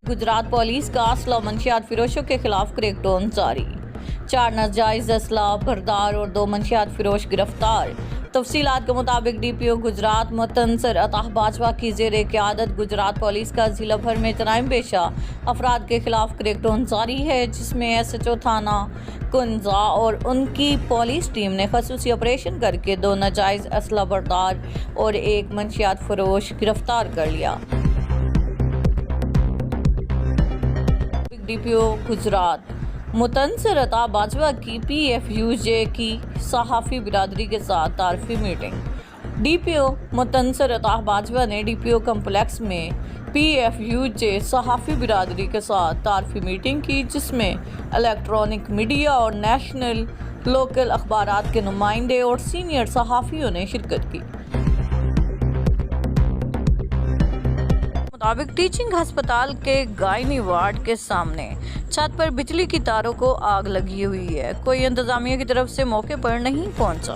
Gujarat police का असला मंशियात फिरोशों के खिलाफ क्रैकडाउन जारी। 4 नाजायज असला बरदार और 2 मंशियात फिरोश गिरफ्तार। तफसीलात के मुताबिक डीपीओ गुजरात मुतनसर अता बाजवा की ज़ेर क़यादत गुजरात पुलिस का जिला भर में जराइम पेशा अफराद के खिलाफ क्रैकडाउन जारी है, जिसमें SHO थाना कुंजा और उनकी पुलिस टीम ने खसूसी ऑपरेशन करके 2 नाजायज असला बरदार और 1 मंशियात फरोश गिरफ्तार कर लिया। डीपीओ गुजरात मुतनसर अता बाजवा की PFUJ की सहाफ़ी बिरादरी के साथ तारफ़ी मीटिंग। डीपीओ मुतनसर अता बाजवा ने डीपीओ कम्प्लेक्स में PFUJ सहाफ़ी बिरादरी के साथ तारफ़ी मीटिंग की, जिसमें इलेक्ट्रॉनिक मीडिया और नेशनल लोकल अखबारात के नुमाइंदे और सीनियर सहाफ़ियों ने शिरकत की। मुताबिक टीचिंग अस्पताल के गायनी वार्ड के सामने छत पर बिजली की तारों को आग लगी हुई है। कोई इंतजामिया की तरफ से मौके पर नहीं पहुंचा।